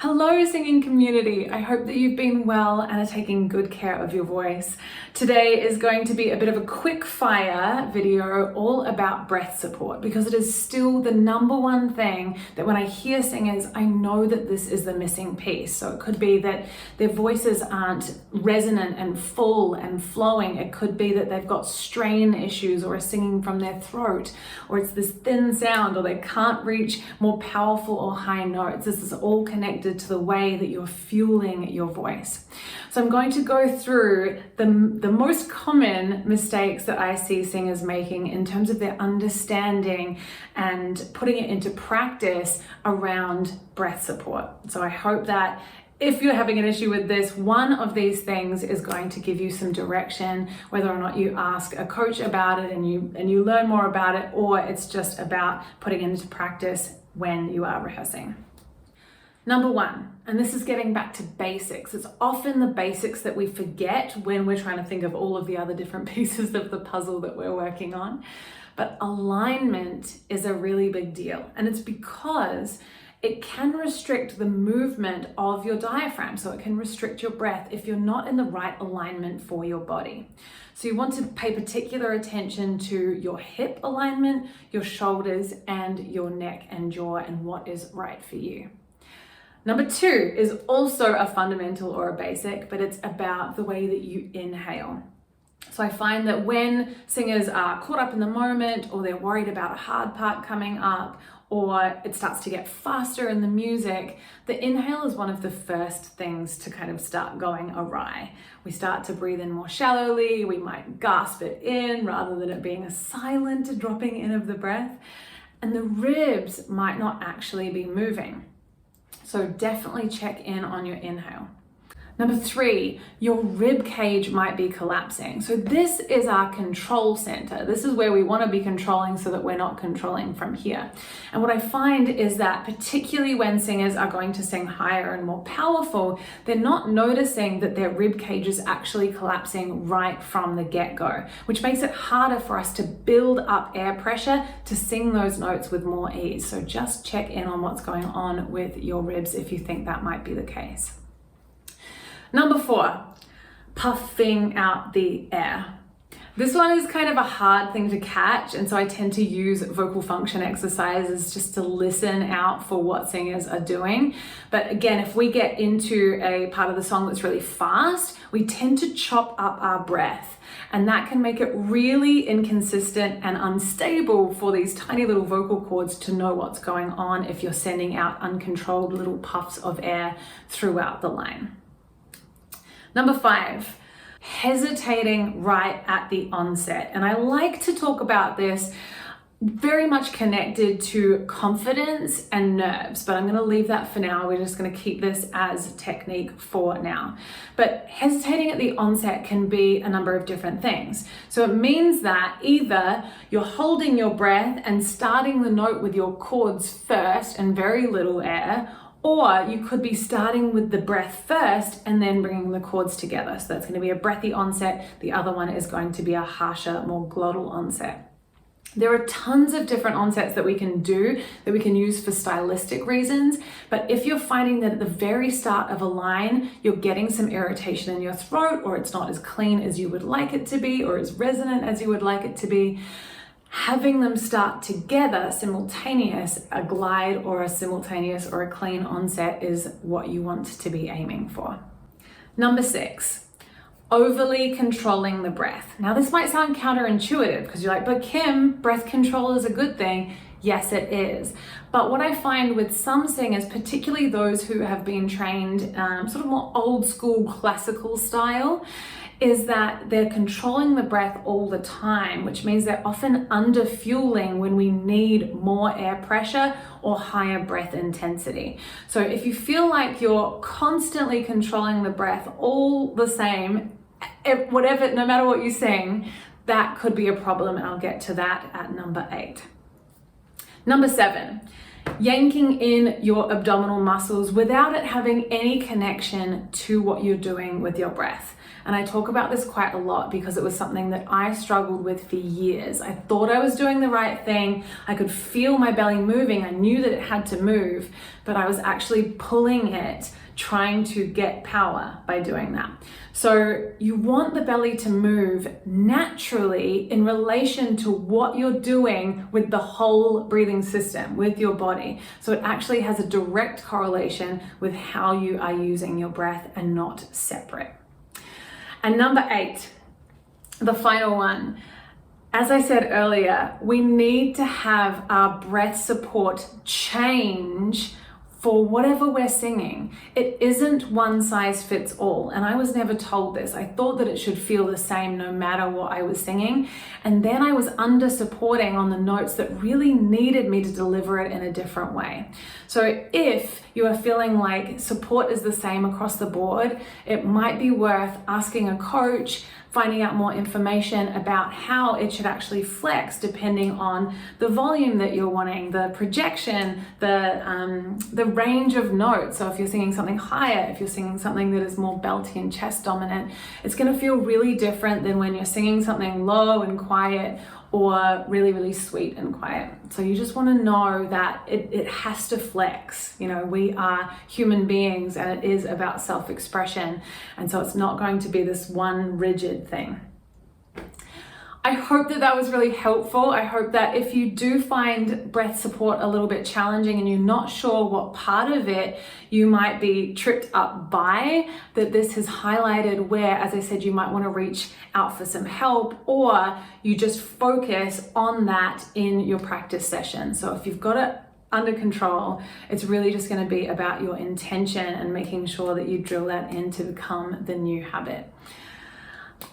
Hello singing community, I hope that you've been well and are taking good care of your voice. Today is going to be a bit of a quick fire video all about breath support because it is still the number one thing that when I hear singers, I know that this is the missing piece. So it could be that their voices aren't resonant and full and flowing. It could be that they've got strain issues or are singing from their throat, or it's this thin sound, or they can't reach more powerful or high notes. This is all connected to the way that you're fueling your voice. So I'm going to go through the most common mistakes that I see singers making in terms of their understanding and putting it into practice around breath support. So I hope that if you're having an issue with this, one of these things is going to give you some direction, whether or not you ask a coach about it and you learn more about it, or it's just about putting it into practice when you are rehearsing. Number one, and this is getting back to basics. It's often the basics that we forget when we're trying to think of all of the other different pieces of the puzzle that we're working on. But alignment is a really big deal. And it's because it can restrict the movement of your diaphragm. So it can restrict your breath if you're not in the right alignment for your body. So you want to pay particular attention to your hip alignment, your shoulders, and your neck and jaw, and what is right for you. Number two is also a fundamental or a basic, but it's about the way that you inhale. So I find that when singers are caught up in the moment, or they're worried about a hard part coming up, or it starts to get faster in the music, the inhale is one of the first things to kind of start going awry. We start to breathe in more shallowly, we might gasp it in rather than it being a silent dropping in of the breath, and the ribs might not actually be moving. So definitely check in on your inhale. Number three, your rib cage might be collapsing. So this is our control center. This is where we want to be controlling so that we're not controlling from here. And what I find is that particularly when singers are going to sing higher and more powerful, they're not noticing that their rib cage is actually collapsing right from the get-go, which makes it harder for us to build up air pressure to sing those notes with more ease. So just check in on what's going on with your ribs if you think that might be the case. Number four, puffing out the air. This one is kind of a hard thing to catch, and so I tend to use vocal function exercises just to listen out for what singers are doing. But again, if we get into a part of the song that's really fast, we tend to chop up our breath, and that can make it really inconsistent and unstable for these tiny little vocal cords to know what's going on if you're sending out uncontrolled little puffs of air throughout the line. Number five, hesitating right at the onset. And I like to talk about this very much connected to confidence and nerves, but I'm going to leave that for now. We're just going to keep this as technique for now. But hesitating at the onset can be a number of different things. So it means that either you're holding your breath and starting the note with your cords first and very little air, or you could be starting with the breath first and then bringing the chords together. So that's going to be a breathy onset. The other one is going to be a harsher, more glottal onset. There are tons of different onsets that we can do, that we can use for stylistic reasons. But if you're finding that at the very start of a line, you're getting some irritation in your throat, or it's not as clean as you would like it to be, or as resonant as you would like it to be, having them start together, simultaneous, a glide or a simultaneous or a clean onset is what you want to be aiming for. Number six, overly controlling the breath. Now this might sound counterintuitive because you're like, but Kim, breath control is a good thing. Yes, it is. But what I find with some singers, particularly those who have been trained sort of more old school classical style, is that they're controlling the breath all the time, which means they're often under fueling when we need more air pressure or higher breath intensity. So if you feel like you're constantly controlling the breath all the same, whatever, no matter what you sing, that could be a problem, and I'll get to that at number 8. Number 7, yanking in your abdominal muscles without it having any connection to what you're doing with your breath. And I talk about this quite a lot because it was something that I struggled with for years. I thought I was doing the right thing. I could feel my belly moving. I knew that it had to move, but I was actually pulling it, trying to get power by doing that. So you want the belly to move naturally in relation to what you're doing with the whole breathing system, with your body. So it actually has a direct correlation with how you are using your breath and not separate. And number 8, the final one. As I said earlier, we need to have our breath support change for whatever we're singing. It isn't one size fits all. And I was never told this. I thought that it should feel the same no matter what I was singing. And then I was under supporting on the notes that really needed me to deliver it in a different way. So if you are feeling like support is the same across the board, it might be worth asking a coach, finding out more information about how it should actually flex depending on the volume that you're wanting, the projection, the range of notes. So if you're singing something higher, if you're singing something that is more belty and chest dominant, it's going to feel really different than when you're singing something low and quiet or really, really sweet and quiet. So you just want to know that it has to flex. You know, we are human beings and it is about self-expression. And so it's not going to be this one rigid thing. I hope that that was really helpful. I hope that if you do find breath support a little bit challenging and you're not sure what part of it you might be tripped up by, that this has highlighted where, as I said, you might want to reach out for some help, or you just focus on that in your practice session. So if you've got it under control, it's really just going to be about your intention and making sure that you drill that in to become the new habit.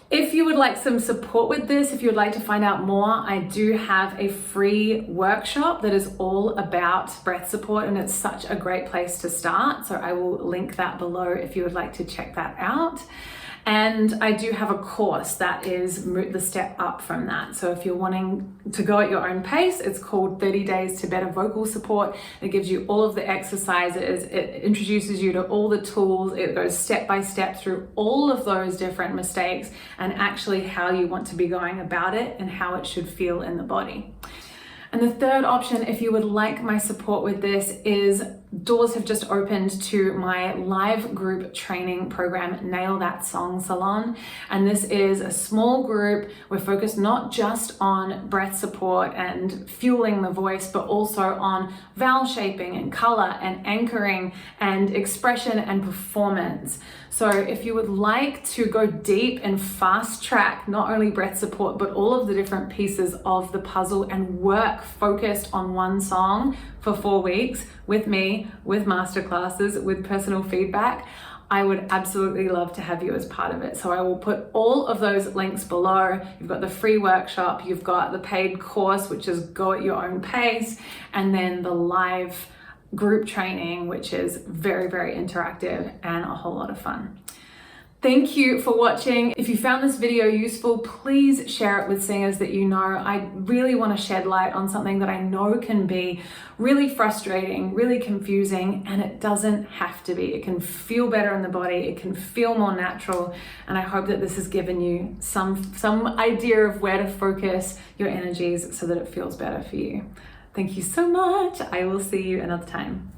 If you would like some support with this, if you would like to find out more, I do have a free workshop that is all about breath support, and it's such a great place to start. So I will link that below if you would like to check that out. And I do have a course that is the step up from that. So if you're wanting to go at your own pace, it's called 30 Days to Better Vocal Support. It gives you all of the exercises. It introduces you to all the tools. It goes step by step through all of those different mistakes and actually how you want to be going about it and how it should feel in the body. And the third option, if you would like my support with this, is doors have just opened to my live group training program, Nail That Song Salon. And this is a small group. We're focused not just on breath support and fueling the voice, but also on vowel shaping and color and anchoring and expression and performance. So if you would like to go deep and fast track not only breath support, but all of the different pieces of the puzzle and work focused on one song for 4 weeks with me, with masterclasses, with personal feedback, I would absolutely love to have you as part of it. So I will put all of those links below. You've got the free workshop, you've got the paid course, which is go at your own pace, and then the live group training, which is very, very interactive and a whole lot of fun. Thank you for watching. If you found this video useful, please share it with singers that you know. I really want to shed light on something that I know can be really frustrating, really confusing, and it doesn't have to be. It can feel better in the body, it can feel more natural, and I hope that this has given you some idea of where to focus your energies so that it feels better for you. Thank you so much. I will see you another time.